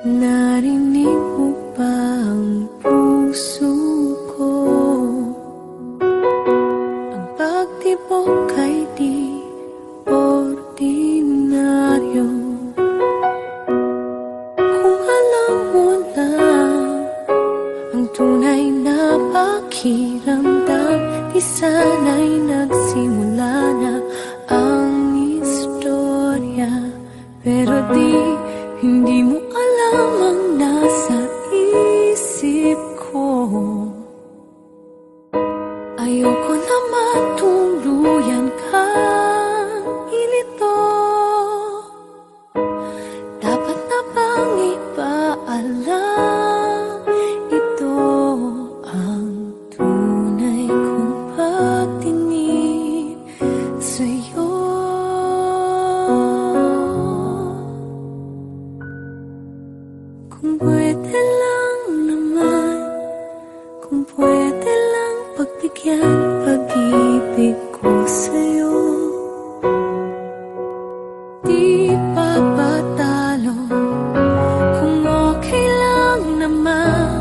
Narinig mo ba ang puso ko? Ang pagtibok ay di ordinaryo. Kung alam mo lang ang tunay na pakiramdam, di sana'y nagsimula na ang istorya. Pero hindi mo alam ang nasa isip ko. Ayoko na matuluyan kang ilito. Dapat na bang ipaalam ito ang tunay kong pagtingin sa'yo? Kung pwede lang naman, kung pwede lang pagbigyan pag-ibig ko sa'yo. Di papatalo, kung okay lang naman.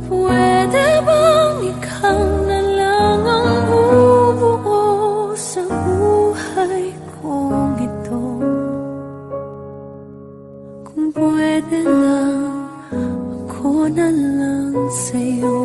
Pwede bang ikaw na lang ang bubuo sa buhay kong ito? Kung pwede lang, ako na lang sa'yo.